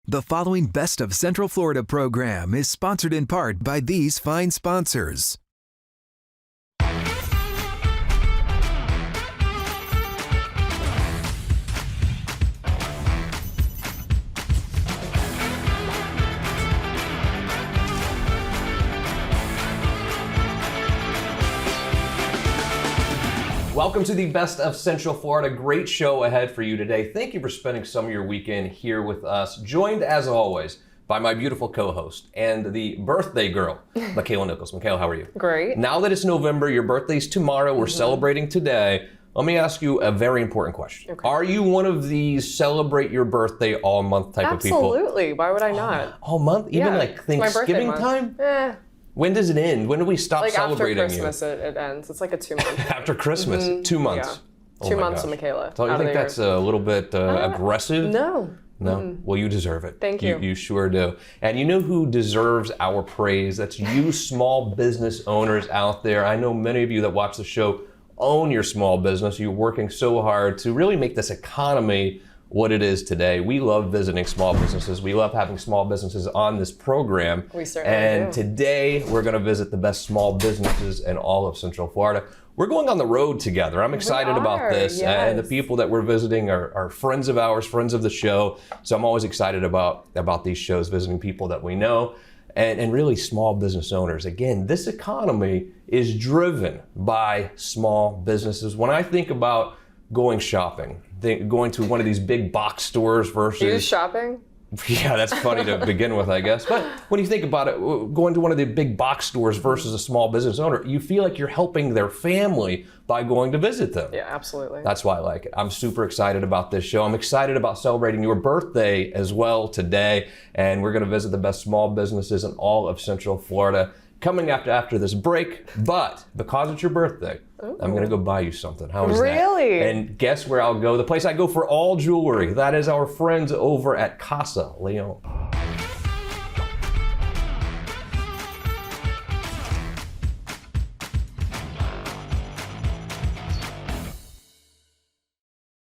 The following Best of Central Florida program is sponsored in part by these fine sponsors. Welcome to the Best of Central Florida. Great show ahead for you today. Thank you for spending some of your weekend here with us. Joined, as always, by my beautiful co-host and the birthday girl, Makaila Nichols. Makaila, how are you? Great. Now that it's November, your birthday's tomorrow, we're celebrating today. Let me ask you a very important question. Okay. Are you one of these celebrate your birthday all month type of people? Absolutely. Why would I not? All month? Even Yeah, like it's my birthday Thanksgiving month. time? When does it end? When do we stop Like celebrating after Christmas, it ends. It's like a 2-month. After Christmas? 2 months? Yeah. Oh 2 my months gosh. of Makaila. So you think that's a little bit aggressive? No. No? Well, you deserve it. Thank you. You sure do. And you know who deserves our praise? That's you small business owners out there. I know many of you that watch the show own your small business. You're working so hard to really make this economy what it is today. We love visiting small businesses. We love having small businesses on this program. We certainly And do. today we're going to visit the best small businesses in all of Central Florida. We're going on the road together. I'm excited about this. Yes. And the people that we're visiting are friends of ours, friends of the show. So I'm always excited about these shows, visiting people that we know and really small business owners. Again, this economy is driven by small businesses. When I think about going shopping, going to one of these big box stores versus... You shopping? Yeah, that's funny to begin with, I guess. But when you think about it, going to one of the big box stores versus a small business owner, you feel like you're helping their family by going to visit them. Yeah, absolutely. That's why I like it. I'm super excited about this show. I'm excited about celebrating your birthday as well today. And we're going to visit the best small businesses in all of Central Florida coming after this break. But because it's your birthday, I'm going to go buy you something. How is that? Really? And guess where I'll go? The place I go for all jewelry. That is our friends over at Casa Leon.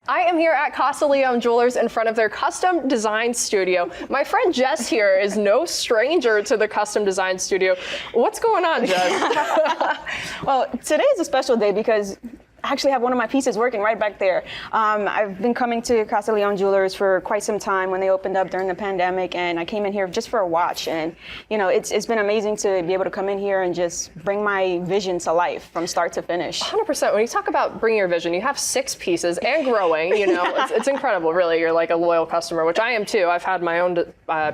I am here at Casa Leon Jewelers in front of their custom design studio. My friend Jess here is no stranger to the custom design studio. What's going on, Jess? Well, today is a special day because I actually have one of my pieces working right back there. I've been coming to Casa Leon Jewelers for quite some time when they opened up during the pandemic, and I came in here just for a watch. And you know, it's been amazing to be able to come in here and just bring my vision to life from start to finish. 100%. When you talk about bringing your vision, you have 6 pieces and growing. You know, it's incredible. Really, you're like a loyal customer, which I am too. I've had my own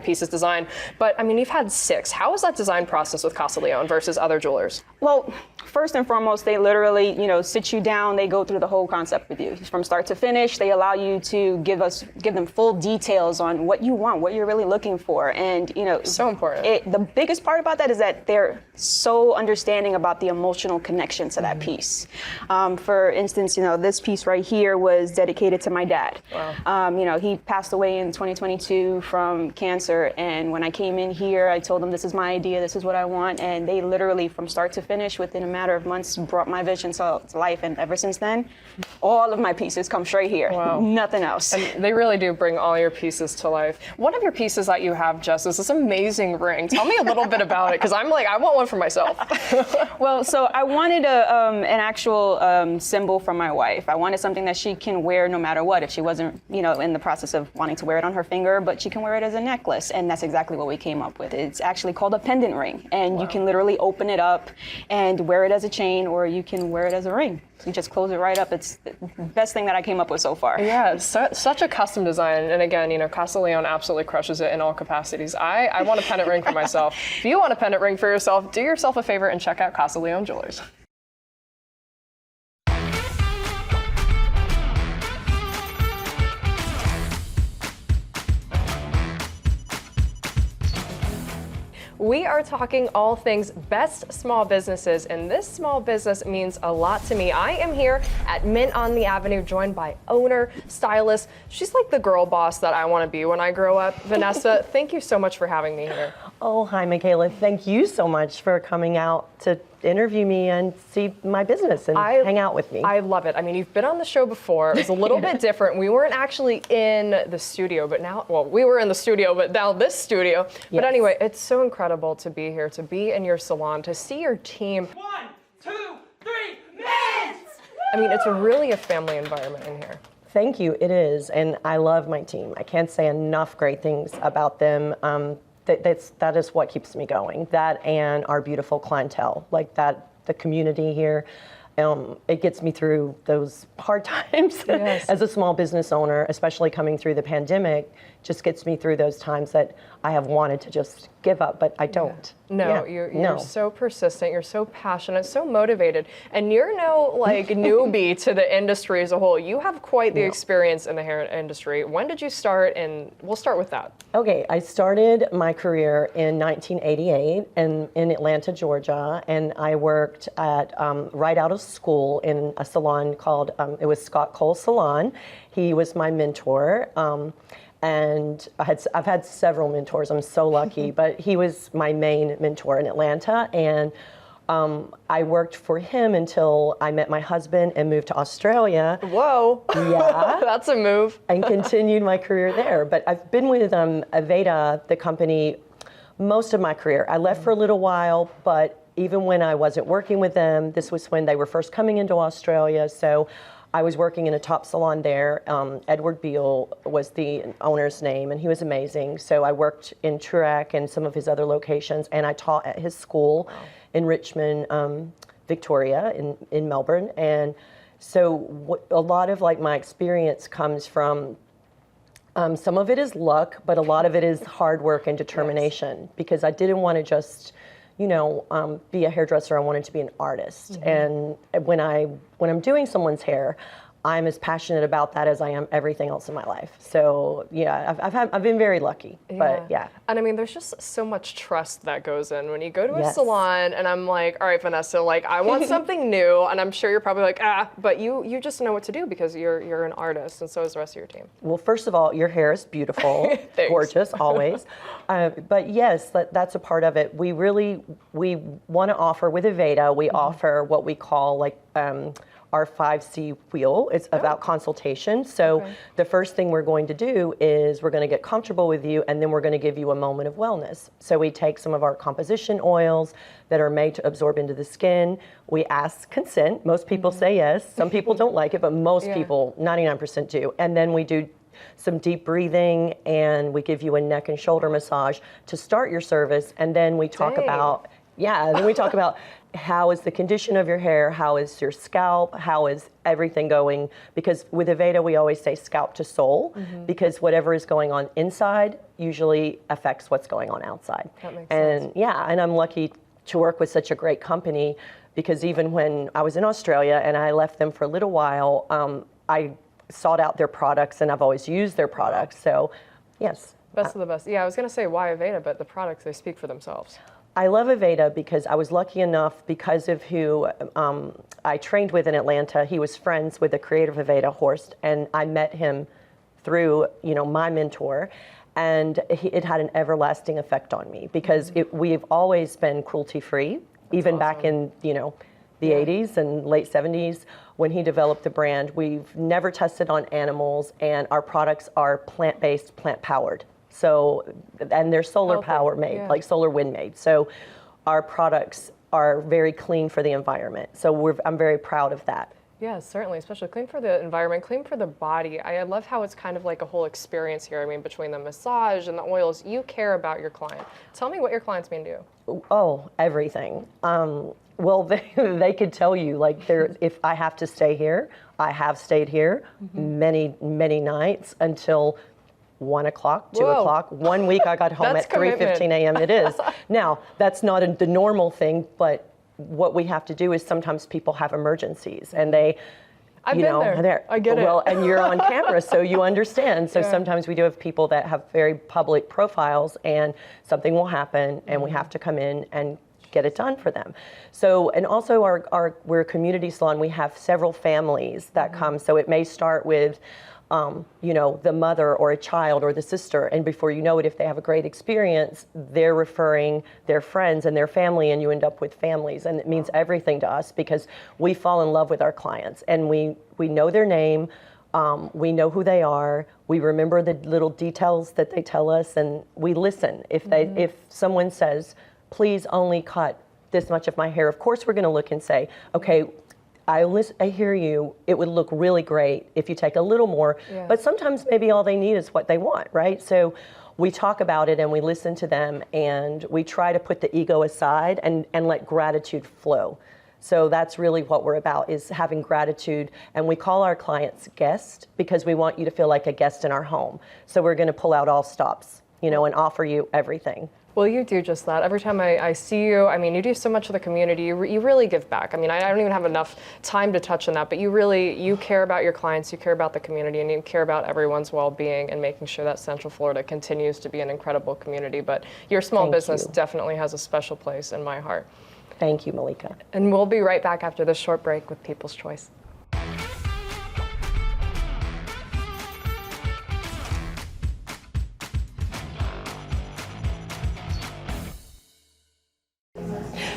pieces designed, but I mean, you've had 6. How is that design process with Casa Leon versus other jewelers? Well, first and foremost, they literally, sit you down. They go through the whole concept with you from start to finish. They allow you to give them full details on what you want, what you're really looking for. And, So important. The biggest part about that is that they're so understanding about the emotional connection to that piece. For instance, this piece right here was dedicated to my dad. Wow. He passed away in 2022 from cancer. And when I came in here, I told them, this is my idea, this is what I want. And they literally, from start to finish, within a matter of months, brought my vision to life. And ever since then, all of my pieces come straight here. Wow. Nothing else. And they really do bring all your pieces to life. One of your pieces that you have, Jess, is this amazing ring. Tell me a little bit about it, because I'm like, I want one for myself. Well, so I wanted an actual symbol from my wife. I wanted something that she can wear no matter what. If she wasn't, in the process of wanting to wear it on her finger, but she can wear it as a necklace. And that's exactly what we came up with. It's actually called a pendant ring. And you can literally open it up and wear it as a chain, or you can wear it as a ring. You just close it right up. It's the best thing that I came up with so far. Yeah, such a custom design. And again, Casa Leon absolutely crushes it in all capacities. I want a pendant ring for myself. If you want a pendant ring for yourself, do yourself a favor and check out Casa Leon Jewelers. We are talking all things best small businesses, and this small business means a lot to me. I am here at Mint on the Avenue, joined by owner, stylist. She's like the girl boss that I want to be when I grow up. Vanessa, thank you so much for having me here. Oh, hi, Makaila. Thank you so much for coming out to interview me and see my business and hang out with me. I love it. I mean, you've been on the show before. It was a little bit different. We weren't actually in the studio, but now, well, we were in the studio, but now this studio. Yes. But anyway, it's so incredible to be here, to be in your salon, to see your team. 1, 2, 3, minutes! I mean, it's really a family environment in here. Thank you, it is, and I love my team. I can't say enough great things about them. That is what keeps me going. That and our beautiful clientele, like that, the community here. It gets me through those hard times as a small business owner, especially coming through the pandemic, just gets me through those times that I have wanted to just give up, but I don't. No, you're so persistent, you're so passionate, so motivated, and you're no like newbie to the industry as a whole. You have quite the experience in the hair industry. When did you start? And we'll start with that. Okay, I started my career in 1988 in Atlanta, Georgia, and I worked at right out of school in a salon called, it was Scott Cole Salon. He was my mentor. And I've had several mentors. I'm so lucky, but he was my main mentor in Atlanta, and I worked for him until I met my husband and moved to Australia. Whoa! Yeah, that's a move. And continued my career there. But I've been with Aveda, the company, most of my career. I left for a little while, but even when I wasn't working with them, this was when they were first coming into Australia. So I was working in a top salon there. Edward Beale was the owner's name, and he was amazing. So I worked in Toorak and some of his other locations, and I taught at his school in Richmond, Victoria, in Melbourne. And so a lot of like my experience comes from, some of it is luck, but a lot of it is hard work and determination, because I didn't want to just be a hairdresser. I wanted to be an artist. And when I'm doing someone's hair, I'm as passionate about that as I am everything else in my life. So yeah, I've been very lucky. But yeah. And I mean, there's just so much trust that goes in when you go to a salon, and I'm like, all right, Vanessa, like I want something new, and I'm sure you're probably like, but you just know what to do because you're an artist, and so is the rest of your team. Well, first of all, your hair is beautiful, gorgeous, always. But yes, that's a part of it. We want to offer with Aveda. We offer what we call like our 5C wheel. It's about consultation. So the first thing we're going to do is we're going to get comfortable with you, and then we're going to give you a moment of wellness. So we take some of our composition oils that are made to absorb into the skin. We ask consent. Most people say yes. Some people don't like it, but most people, 99% do. And then we do some deep breathing, and we give you a neck and shoulder massage to start your service. And then we talk about how is the condition of your hair, how is your scalp, how is everything going, because with Aveda we always say scalp to soul, because whatever is going on inside usually affects what's going on outside. That makes sense. And I'm lucky to work with such a great company, because even when I was in Australia and I left them for a little while, I sought out their products, and I've always used their products. So yes. Best of the best. Yeah, I was going to say why Aveda, but the products, they speak for themselves. I love Aveda because I was lucky enough, because of who I trained with in Atlanta. He was friends with the creator of Aveda, Horst, and I met him through my mentor, and it had an everlasting effect on me, because we've always been cruelty-free, even back in the 80s and late 70s when he developed the brand. We've never tested on animals, and our products are plant-based, plant-powered. So, and they're solar power made, like solar wind made. So our products are very clean for the environment. So I'm very proud of that. Yeah, certainly, especially clean for the environment, clean for the body. I love how it's kind of like a whole experience here. I mean, between the massage and the oils, you care about your client. Tell me what your clients mean to you. Oh, everything. Well, they could tell you, like, if I have to stay here, I have stayed here many, many nights until 1 o'clock, 2 o'clock. 1 week I got home at 3:15 a.m. It is. Now, that's not the normal thing, but what we have to do is sometimes people have emergencies, and I've been there. I get it. Well, and you're on camera, so you understand. So sometimes we do have people that have very public profiles, and something will happen, and we have to come in and get it done for them. So, and also we're a community salon. We have several families that come. So it may start with you know, the mother or a child or the sister, and before you know it, if they have a great experience, they're referring their friends and their family, and you end up with families. And it means everything to us because we fall in love with our clients, and we know their name, we know who they are, we remember the little details that they tell us, and we listen. If someone says, please only cut this much of my hair, of course we're going to look and say, okay, I hear you. It would look really great if you take a little more, but sometimes maybe all they need is what they want, right? So we talk about it and we listen to them, and we try to put the ego aside and let gratitude flow. So that's really what we're about, is having gratitude. And we call our clients guests because we want you to feel like a guest in our home. So we're going to pull out all stops, you know, and offer you everything. Well, you do just that. Every time I see you, I mean, you do so much for the community. You really give back. I mean, I don't even have enough time to touch on that, but you care about your clients, you care about the community, and you care about everyone's well-being and making sure that Central Florida continues to be an incredible community. But your small business definitely has a special place in my heart. Thank you, Malika. And we'll be right back after this short break with People's Choice.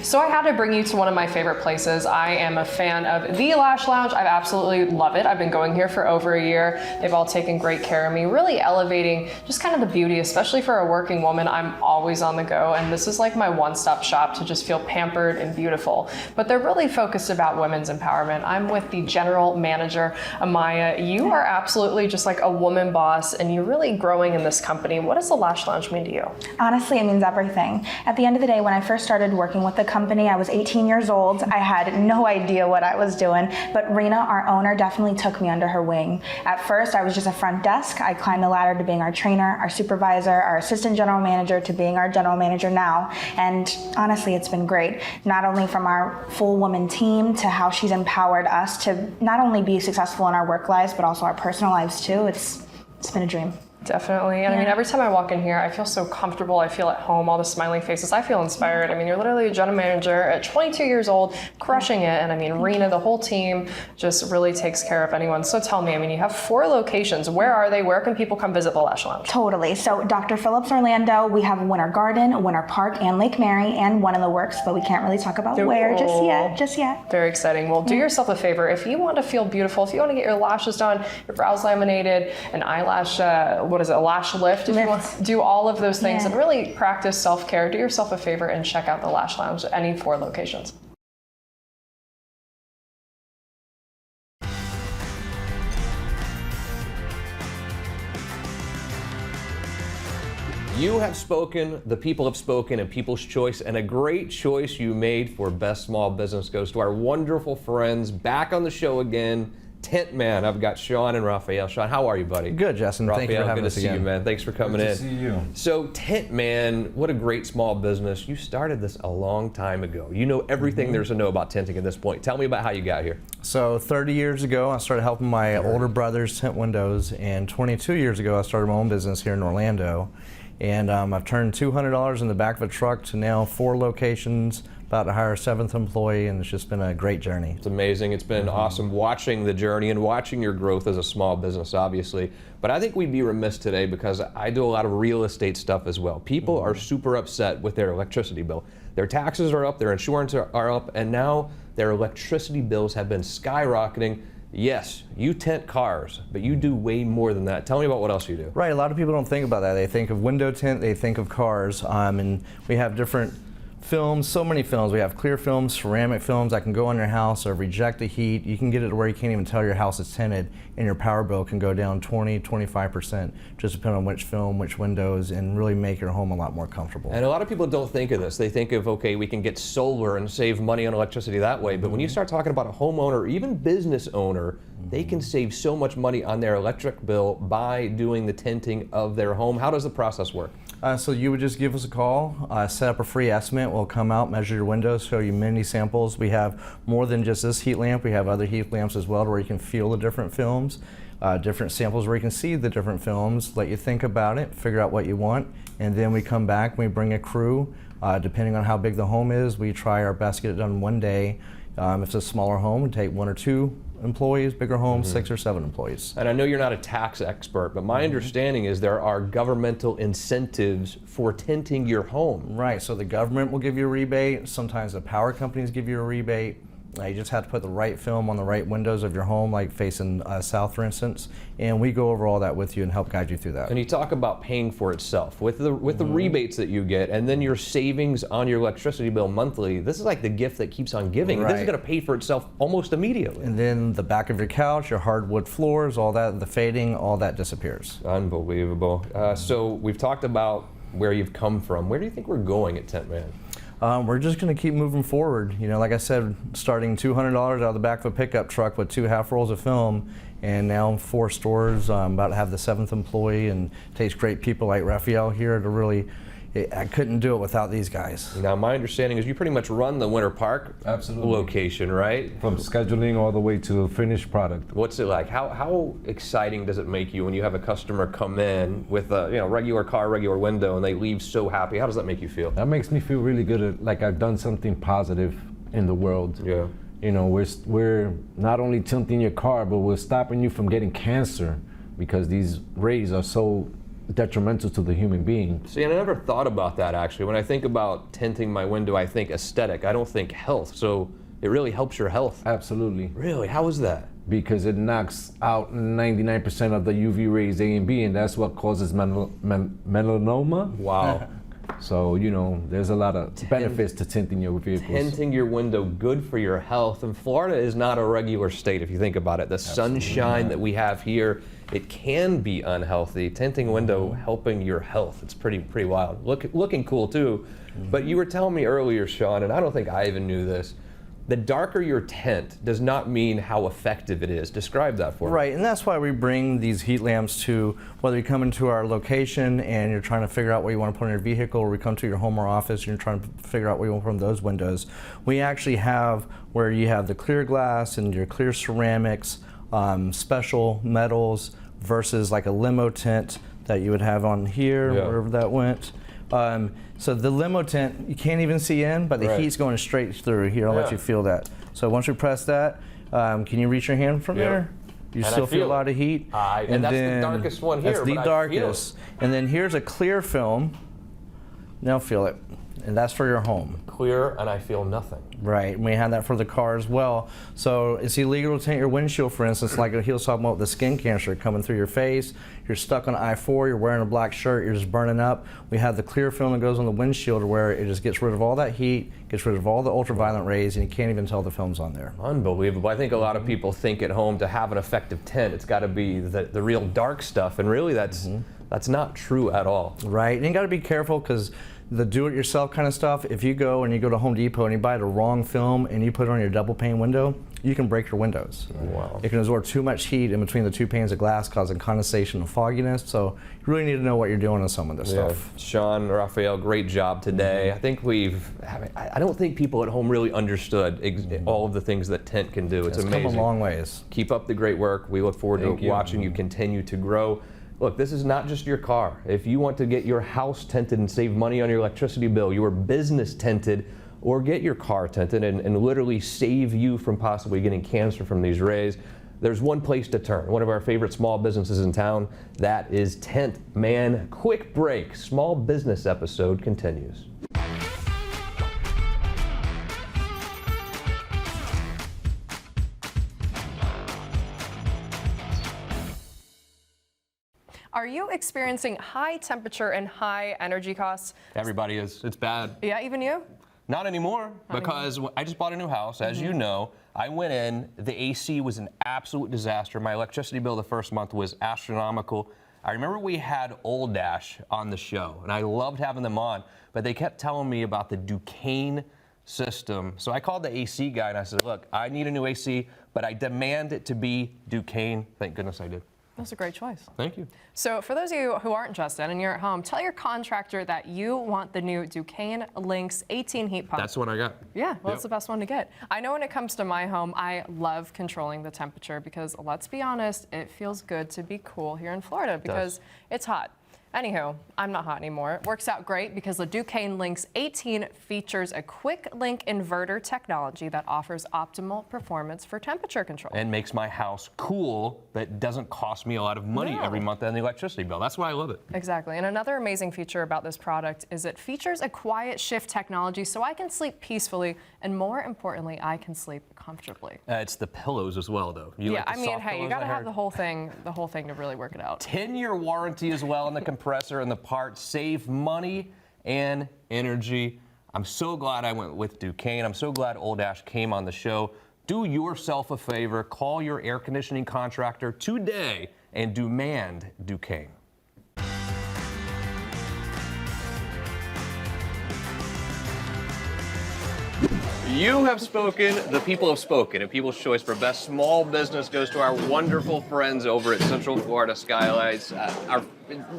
So I had to bring you to one of my favorite places. I am a fan of the Lash Lounge. I absolutely love it. I've been going here for over a year. They've all taken great care of me, really elevating just kind of the beauty, especially for a working woman. I'm always on the go, and this is like my one-stop shop to just feel pampered and beautiful. But they're really focused about women's empowerment. I'm with the general manager, Amaya. You are absolutely just like a woman boss, and you're really growing in this company. What does the Lash Lounge mean to you? Honestly, it means everything. At the end of the day, when I first started working with the company, I was 18 years old. I had no idea what I was doing, but Rena, our owner, definitely took me under her wing. At first, I was just a front desk. I climbed the ladder to being our trainer, our supervisor, our assistant general manager, to being our general manager now. And honestly, it's been great. Not only from our full woman team to how she's empowered us to not only be successful in our work lives, but also our personal lives too. It's been a dream. Definitely. And I mean, every time I walk in here, I feel so comfortable. I feel at home, all the smiling faces. I feel inspired. I mean, you're literally a general manager at 22 years old, crushing it. And I mean, Rena, the whole team just really takes care of anyone. So tell me, I mean, you have 4 locations. Where are they? Where can people come visit the Lash Lounge? Totally. So Dr. Phillips, Orlando, we have Winter Garden, Winter Park, and Lake Mary, and one in the works, but we can't really talk about where just yet. Very exciting. Well, do yourself a favor. If you want to feel beautiful, if you want to get your lashes done, your brows laminated, an eyelash, a lash lift, if you want to do all of those things and really practice self-care, do yourself a favor and check out the Lash Lounge at any 4 locations. You have spoken, the people have spoken, and People's Choice, and a great choice you made for Best Small Business goes to our wonderful friends back on the show again, Tint Man. I've got Sean and Raphael. Sean, how are you, buddy? Good, Justin. Raphael, thank you for having us again. Good to see you, man. Thanks for coming in. Good to see you. So, Tint Man, what a great small business. You started this a long time ago. You know everything there's to know about tinting at this point. Tell me about how you got here. So, 30 years ago, I started helping my older brothers tint windows, and 22 years ago, I started my own business here in Orlando. And I've turned $200 in the back of a truck to now 4 locations, about to hire a 7th employee, and it's just been a great journey. It's amazing. It's been awesome watching the journey and watching your growth as a small business, obviously. But I think we'd be remiss today because I do a lot of real estate stuff as well. People are super upset with their electricity bill. Their taxes are up, their insurance are up, and now their electricity bills have been skyrocketing. Yes, you tint cars, but you do way more than that. Tell me about what else you do. Right, a lot of people don't think about that. They think of window tint, they think of cars, and we have different films, so many films. We have clear films, ceramic films that can go on your house or reject the heat. You can get it to where you can't even tell your house is tinted, and your power bill can go down 20-25%, just depending on which film, which windows, and really make your home a lot more comfortable. And a lot of people don't think of this. They think of, okay, we can get solar and save money on electricity that way, but when you start talking about a homeowner or even business owner, they can save so much money on their electric bill by doing the tinting of their home. How does the process work? So you would just give us a call, set up a free estimate. We'll come out, measure your windows, show you many samples. We have more than just this heat lamp. We have other heat lamps as well, where you can feel the different films, different samples where you can see the different films, let you think about it, figure out what you want, and then we come back and we bring a crew. Depending on how big the home is, we try our best to get it done one day. If it's a smaller home, we take 1 or 2 employees, bigger homes, 6 or 7 employees. And I know you're not a tax expert, but my understanding is there are governmental incentives for tinting your home. Right, so the government will give you a rebate. Sometimes the power companies give you a rebate. You just have to put the right film on the right windows of your home, like facing south, for instance, and we go over all that with you and help guide you through that. And you talk about paying for itself with the rebates that you get, and then your savings on your electricity bill monthly. This is like the gift that keeps on giving. Right. This is going to pay for itself almost immediately. And then the back of your couch, your hardwood floors, all that, the fading, all that disappears. Unbelievable. So we've talked about where you've come from. Where do you think we're going at Tint Man? We're just going to keep moving forward. You know, like I said, starting $200 out of the back of a pickup truck with 2 half rolls of film, and now 4 stores. I'm about to have the 7th employee, and it takes great people like Raphael here to really. I couldn't do it without these guys. Now, my understanding is you pretty much run the Winter Park location, right? From scheduling all the way to finished product. What's it like? How exciting does it make you when you have a customer come in with a regular car, regular window, and they leave so happy? How does that make you feel? That makes me feel really good, like I've done something positive in the world. Yeah. You know, we're not only tinting your car, but we're stopping you from getting cancer because these rays are so detrimental to the human being. See, and I never thought about that actually. When I think about tinting my window, I think aesthetic. I don't think health. So it really helps your health. Absolutely. Really? How is that? Because it knocks out 99% of the UV rays A and B, and that's what causes melanoma. Wow. So, you know, there's a lot of benefits to tinting your vehicles. Tinting your window, good for your health. And Florida is not a regular state if you think about it. The sunshine that we have here, it can be unhealthy. Tinting a window helping your health. It's pretty wild. Looking cool too. But you were telling me earlier, Sean, and I don't think I even knew this, the darker your tint does not mean how effective it is. Describe that for me. Right, and that's why we bring these heat lamps to, whether you come into our location and you're trying to figure out what you want to put in your vehicle, or we come to your home or office and you're trying to figure out what you want to put in those windows. We actually have where you have the clear glass and your clear ceramics, special metals versus like a limo tint that you would have on here, wherever that went. So the limo tint, you can't even see in, but the heat's going straight through here. I'll let you feel that. So once we press that, can you reach your hand from there? You still feel a lot of heat. And that's the darkest one here. That's the darkest. And then here's a clear film. Now feel it. And that's for your home. Clear, and I feel nothing. Right, and we have that for the car as well. So it's illegal to tint your windshield, for instance, like he was talking about the skin cancer coming through your face. You're stuck on I-4, you're wearing a black shirt, you're just burning up. We have the clear film that goes on the windshield where it just gets rid of all that heat, gets rid of all the ultraviolet rays, and you can't even tell the film's on there. Unbelievable. I think a lot of people think at home to have an effective tint, it's got to be the real dark stuff, and really that's not true at all. Right, and you got to be careful because the do-it-yourself kind of stuff, if you go to Home Depot and you buy the wrong film and you put it on your double pane window, you can break your windows. Wow. It can absorb too much heat in between the 2 panes of glass, causing condensation and fogginess. So you really need to know what you're doing with some of this stuff. Sean, Raphael, great job today. I think I don't think people at home really understood all of the things that Tint can do. It's amazing. Come a long ways. Keep up the great work. We look forward to watching you continue to grow. Look, this is not just your car. If you want to get your house tinted and save money on your electricity bill, your business tinted, or get your car tinted and literally save you from possibly getting cancer from these rays, there's one place to turn. One of our favorite small businesses in town, that is Tint Man. Quick break. Small business episode continues. Are you experiencing high temperature and high energy costs? Everybody is. It's bad. Yeah, even you? Not anymore, because I just bought a new house. As you know, I went in, the AC was an absolute disaster. My electricity bill the first month was astronomical. I remember we had Old Dash on the show, and I loved having them on, but they kept telling me about the Duquesne system. So I called the AC guy and I said, look, I need a new AC, but I demand it to be Duquesne. Thank goodness I did. That's a great choice. Thank you. So for those of you who aren't interested and you're at home, tell your contractor that you want the new Duquesne Lynx 18 heat pump. That's the one I got. Yeah, well, it's the best one to get. I know when it comes to my home, I love controlling the temperature because, let's be honest, it feels good to be cool here in Florida because it's hot. Anywho, I'm not hot anymore. It works out great because the Duquesne Lynx 18 features a quick link inverter technology that offers optimal performance for temperature control. And makes my house cool, but doesn't cost me a lot of money every month on the electricity bill. That's why I love it. Exactly. And another amazing feature about this product is it features a quiet shift technology so I can sleep peacefully, and more importantly, I can sleep comfortably. It's the pillows as well, though. Yeah, I mean, hey, you gotta have the whole thing to really work it out. 10-year warranty as well on the compressor and the parts. Save money and energy. I'm so glad I went with Duquesne. I'm so glad Old Ash came on the show. Do yourself a favor. Call your air conditioning contractor today and demand Duquesne. You have spoken, the people have spoken, and People's Choice for Best Small Business goes to our wonderful friends over at Central Florida Skylights.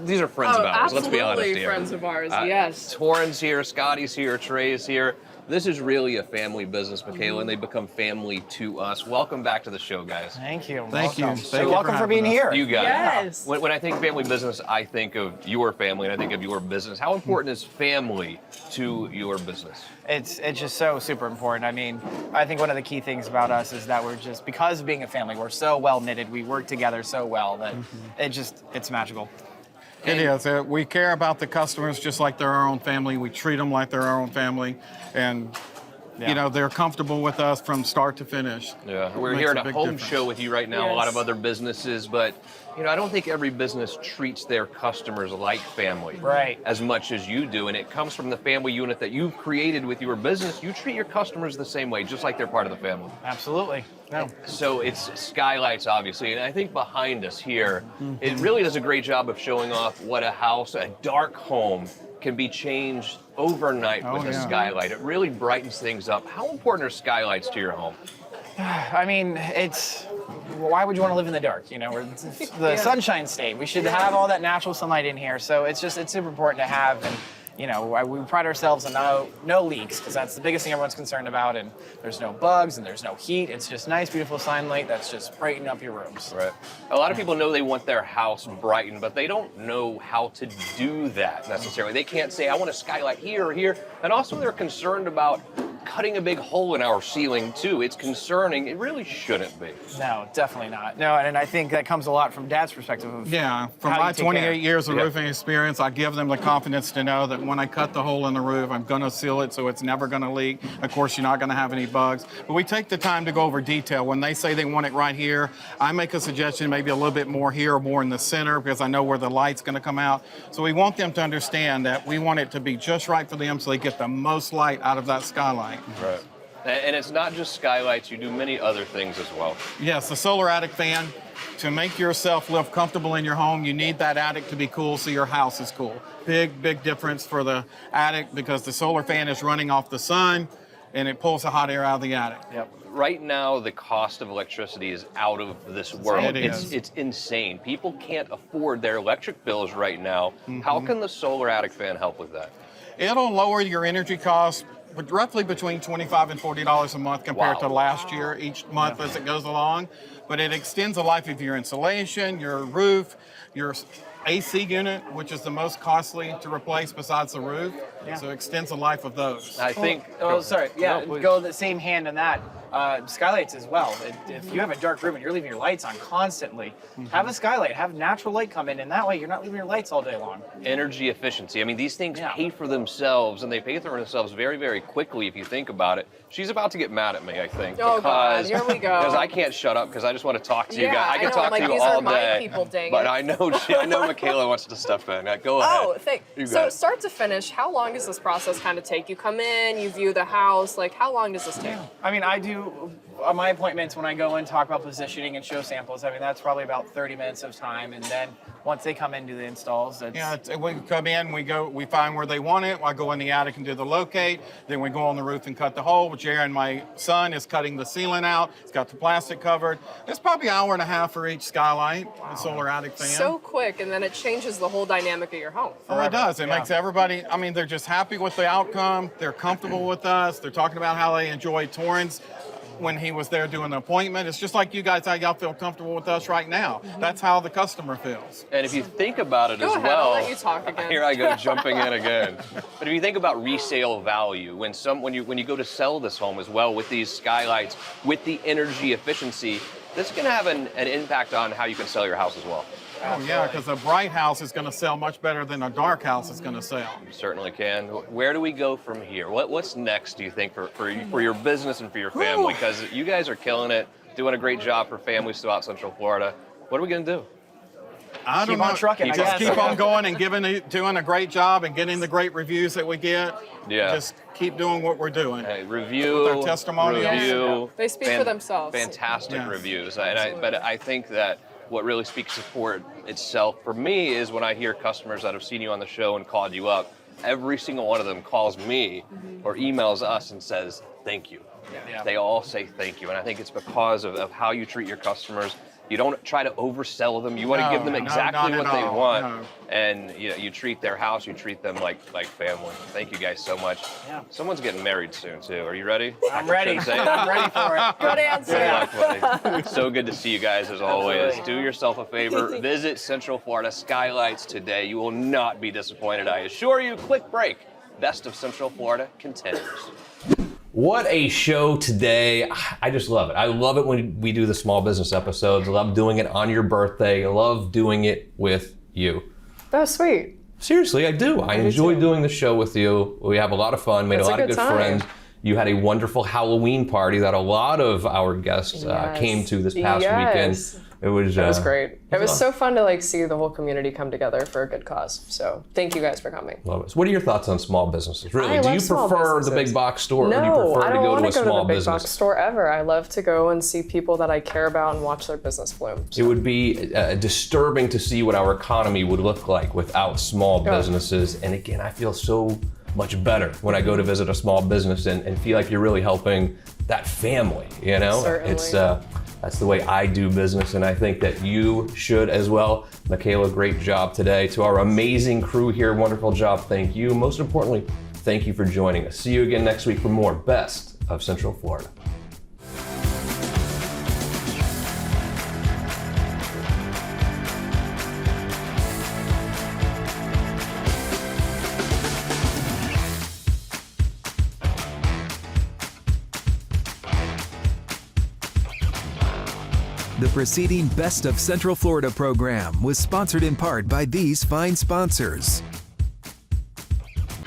These are friends of ours, let's be honest here. Absolutely friends of ours, yes. Torrin's here, Scotty's here, Trey's here. This is really a family business, Makaila, and they become family to us. Welcome back to the show, guys. Thank you. Thank you. So welcome for being here. You guys. Yes. When I think family business, I think of your family and I think of your business. How important is family to your business? It's just so super important. I mean, I think one of the key things about us is that we're just, because of being a family, we're so well knitted, we work together so well that it's magical. It is. We care about the customers just like they're our own family. We treat them like they're our own family. And, you know, they're comfortable with us from start to finish. Yeah, we're here at a home show with you right now, a lot of other businesses, but you know, I don't think every business treats their customers like family as much as you do, and it comes from the family unit that you've created with your business. You treat your customers the same way, just like they're part of the family. Absolutely. No. So it's Skylights, obviously, and I think behind us here, it really does a great job of showing off what a dark home can be changed overnight with a skylight. It really brightens things up. How important are skylights to your home? I mean, why would you want to live in the dark? You know, we're the sunshine state. We should have all that natural sunlight in here. So it's super important to have. And, you know, we pride ourselves on no leaks, because that's the biggest thing everyone's concerned about. And there's no bugs and there's no heat. It's just nice, beautiful sunlight that's just brightening up your rooms. Right. A lot of people know they want their house brightened, but they don't know how to do that necessarily. They can't say, I want a skylight here or here. And also they're concerned about cutting a big hole in our ceiling too. It's concerning. It really shouldn't be. No, definitely not. No, and I think that comes a lot from Dad's perspective of from my 28 years of roofing experience, I give them the confidence to know that when I cut the hole in the roof, I'm going to seal it so it's never going to leak. Of course, you're not going to have any bugs. But we take the time to go over detail. When they say they want it right here, I make a suggestion maybe a little bit more here or more in the center, because I know where the light's going to come out. So we want them to understand that we want it to be just right for them so they get the most light out of that skylight. Right. And it's not just skylights, you do many other things as well. Yes, the solar attic fan. To make yourself live comfortable in your home, you need that attic to be cool so your house is cool. Big difference for the attic, because the solar fan is running off the sun and it pulls the hot air out of the attic. Yep. Right now, the cost of electricity is out of this world. It's insane. People can't afford their electric bills right now. How can the solar attic fan help with that? It'll lower your energy costs roughly between $25 and $40 a month compared to last year, each month as it goes along. But it extends the life of your insulation, your roof, your AC unit, which is the most costly to replace besides the roof. So it extends the life of those. I think. Go the same hand on that. Skylights as well. If you have a dark room and you're leaving your lights on constantly, have a skylight, have natural light come in, and that way you're not leaving your lights all day long. Energy efficiency. I mean, these things pay for themselves, and they pay for themselves very, very quickly if you think about it. She's about to get mad at me, I think. Oh, God, here we go. Because I can't shut up because I just want to talk to you guys. I can know, talk to you these all are my day. people, dang but it. I know Makaila wants to step in. Go ahead. So start to finish, how long does this process kind of take? You come in, you view the house, like how long does this take? I mean, I do my appointments when I go in, talk about positioning and show samples. I mean, that's probably about 30 minutes of time, and then once they come in, do the installs. We come in, we find where they want it. I go in the attic and do the locate. Then we go on the roof and cut the hole. Which Aaron, my son, is cutting the ceiling out. It's got the plastic covered. It's probably an hour and a half for each skylight, the solar attic fan. So quick, and then it changes the whole dynamic of your home. Oh, it does. It makes everybody, I mean, they're just happy with the outcome. They're comfortable with us. They're talking about how they enjoy Torrance. when he was there doing the appointment. It's just like you guys, how y'all feel comfortable with us right now. That's how the customer feels. And if you think about it Go as ahead, well, I'll let you talk again. Here I go jumping in again. But if you think about resale value, when you go to sell this home as well with these skylights, with the energy efficiency, this is going to have an impact on how you can sell your house as well. Oh yeah, because a bright house is going to sell much better than a dark house is going to sell. You certainly can. Where do we go from here? What's next, do you think, for your business and for your family? Because you guys are killing it, doing a great job for families throughout Central Florida. What are we going to do? I don't Keep on know. trucking, I Just guess. keep on going and doing a great job and getting the great reviews that we get. Yeah. Just keep doing what we're doing. Hey, review, With our testimonials. review. They speak for themselves. Fantastic Yes. reviews. But I think that what really speaks for itself for me is when I hear customers that have seen you on the show and called you up, every single one of them calls me or emails us and says, thank you. Yeah. They all say thank you. And I think it's because of how you treat your customers. You don't try to oversell them. You want to give them exactly what they want. No. And you treat their house, you treat them like family. Thank you guys so much. Yeah. Someone's getting married soon too. Are you ready? I'm ready. Say it. I'm ready for it. Good answer. Good luck, buddy. So good to see you guys as always. Absolutely. Do yourself a favor. Visit Central Florida Skylights today. You will not be disappointed, I assure you. Quick break. Best of Central Florida continues. What a show today. I just love it. I love it when we do the small business episodes. I love doing it on your birthday. I love doing it with you. That's sweet. Seriously, I do. I enjoy doing the show with you. We have a lot of fun, made It's a lot of good time. friends. You had a wonderful Halloween party that a lot of our guests came to this past weekend. It was great. It was so fun to see the whole community come together for a good cause. So thank you guys for coming. Love it. What are your thoughts on small businesses? Really, I do love you small prefer the businesses. big box store, or do you No, prefer I to don't go want to a to go small to the big business? box store ever. I love to go and see people that I care about and watch their business bloom. It would be disturbing to see what our economy would look like without small businesses. And again, I feel so much better when I go to visit a small business and feel like you're really helping that family, you know? Certainly. That's the way I do business, and I think that you should as well. Makaila, great job today. To our amazing crew here, wonderful job, thank you. Most importantly, thank you for joining us. See you again next week for more Best of Central Florida. The preceding Best of Central Florida program was sponsored in part by these fine sponsors.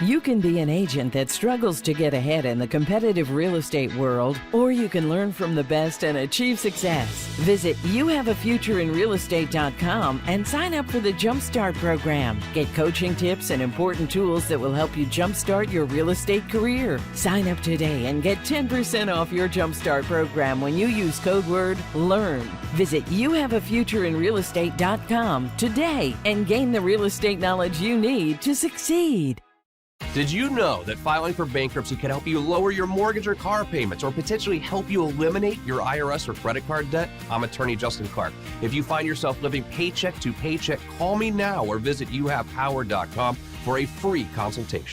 You can be an agent that struggles to get ahead in the competitive real estate world, or you can learn from the best and achieve success. Visit youhaveafutureinrealestate.com and sign up for the Jumpstart program. Get coaching tips and important tools that will help you jumpstart your real estate career. Sign up today and get 10% off your Jumpstart program when you use code word LEARN. Visit youhaveafutureinrealestate.com today and gain the real estate knowledge you need to succeed. Did you know that filing for bankruptcy can help you lower your mortgage or car payments, or potentially help you eliminate your IRS or credit card debt? I'm attorney Justin Clark. If you find yourself living paycheck to paycheck, call me now or visit youhavepower.com for a free consultation.